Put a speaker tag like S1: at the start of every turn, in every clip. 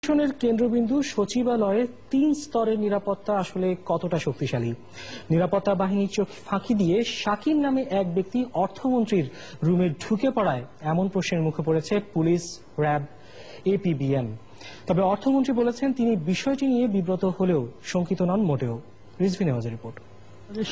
S1: প্রশাসনের কেন্দ্রবিন্দু সচিবালয়ে ৩ স্তরের নিরাপত্তা আসলে কতটা শক্তিশালী? নিরাপত্তা বাহিনীর চোখ ফাঁকি দিয়ে শাকির নামে এক ব্যক্তি অর্থমন্ত্রীর রুমে ঢুকে পড়ায় এমন প্রশ্নের মুখে পড়েছে পুলিশ, র্যাব, এপিবিএন। তবে অর্থমন্ত্রী বলেছেন তিনি বিষয়টি নিয়ে বিব্রত হলেও শঙ্কিত নন মোটেও। রিজভি নেওয়াজের রিপোর্ট।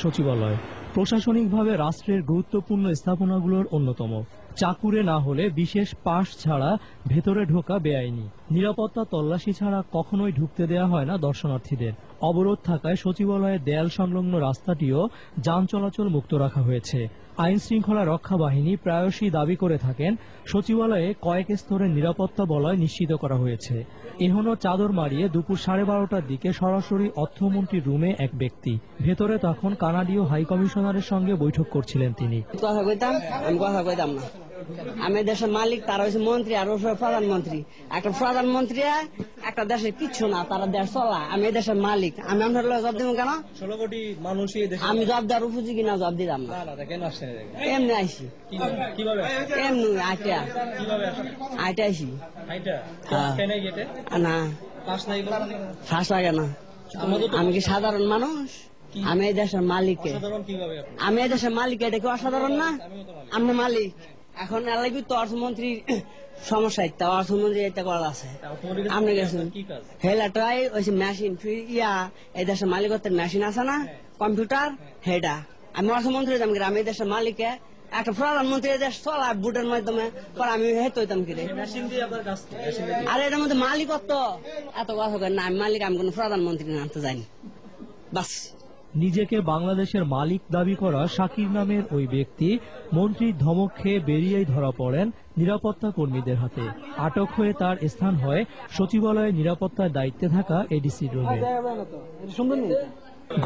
S2: সচিবালয় প্রশাসনিকভাবে রাষ্ট্রের গুরুত্বপূর্ণ স্থাপনাগুলোর অন্যতম। চাকুরে না হলে বিশেষ পাস ছাড়া ভেতরে ঢোকা বেআইনি। নিরাপত্তা তল্লাশি ছাড়া কখনোই ঢুকতে দেয়া হয় না দর্শনার্থীদের। অবরোধ থাকায় সচিবালয়ের দেয়াল সংলগ্ন রাস্তাটিও যান চলাচল মুক্ত রাখা হয়েছে। আইন শৃঙ্খলা রক্ষা বাহিনী প্রায়শই দাবি করে থাকেন সচিবালয়ে কয়েক স্তরের নিরাপত্তা বলয় নিশ্চিত করা হয়েছে। এখনো চাদর মারিয়ে দুপুর 12:30টার দিকে সরাসরি অর্থমন্ত্রীর রুমে এক ব্যক্তি। ভেতরে তখন কানাডীয় হাই কমিশনারের সঙ্গে বৈঠক করছিলেন তিনি।
S3: আমি দেশের মালিক, তারা হচ্ছে মন্ত্রী আর প্রধানমন্ত্রী। একটা প্রধানমন্ত্রী একটা দেশের কিচ্ছু না, তারা দেশ চলা। আমি দেশের মালিক, আমি আপনার জব দিব কেন?
S2: 16 কোটি মানুষ
S3: আমি জব দেওয়ার উপযোগী না, জব দিলাম না। এমনি আইসি, এমনি আইটা আইসি না, ফাঁস লাগে না। আমি কি সাধারণ মানুষ? আমি এই দেশের মালিক, আমি এই দেশের মালিক। এটা কি অসাধারণ না? আমি মালিক। এখন এলাকি তো অর্থমন্ত্রীর সমস্যা, একটা অর্থমন্ত্রী এটা করা আছে। আপনি গেছেন হেলাটাই ওই মেশিন এই দেশের মালিকত্বের মেশিন আছে না, কম্পিউটার, হেটা আমি অর্থমন্ত্রী হইতাম কি? আমি এই দেশের মালিকে একটা প্রধানমন্ত্রী দেশ চলা বুটের মাধ্যমে পরে আমি হেঁটে হইতাম কি? আর এটার মধ্যে মালিকত্ব এত কথা না। আমি মালিক, আমি কোন প্রধানমন্ত্রী আনতে যাইনি, বাস।
S2: নিজেকে বাংলাদেশের মালিক দাবি করা শাকির নামের ওই ব্যক্তি মন্ত্রীর ধমক খেয়ে বেরিয়েই ধরা পড়েন নিরাপত্তা কর্মীদের হাতে। আটক হয়ে তার স্থান হয় সচিবালয়ের নিরাপত্তার দায়িত্বে থাকা এডিসি রুমে।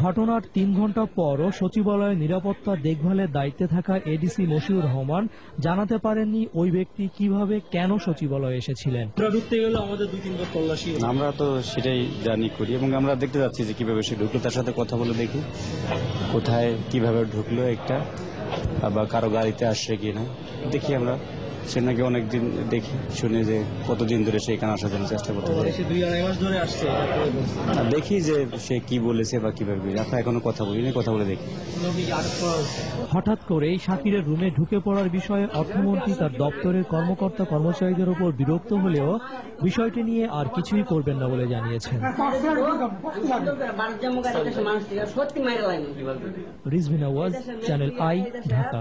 S2: ঘটনার 3 ঘন্টা পরও সচিবালয়ের নিরাপত্তা দেখভালের দায়িত্বে থাকা এডিসি মশিউর রহমান জানাতে পারেননি ওই ব্যক্তি কিভাবে কেন সচিবালয়ে এসেছিলেন।
S4: আমরা তো সেটাই জানি করি এবং আমরা দেখতে যাচ্ছি যে কিভাবে সে ঢুকলো, তার সাথে কথা বলে দেখি কোথায় কিভাবে ঢুকলো, একটা আবার কারো গাড়িতে আসছে কিনা দেখি। আমরা সে নাকি অনেকদিন দেখি শুনে যে কতদিন ধরে সে এখানে আসার জন্য চেষ্টা করতে দেখি যে সে কি বলেছে বা কিভাবে। আমরা এখনো কথা বলিনি, কথা বলে দেখি।
S2: হঠাৎ করেই শাকিরের রুমে ঢুকে পড়ার বিষয়ে অর্থমন্ত্রী তার দপ্তরের কর্মকর্তা কর্মচারীদের উপর বিরক্ত হলেও বিষয়টি নিয়ে আর কিছুই করবেন না বলে জানিয়েছেন। Rizvi Newaz, channel I, Dhaka.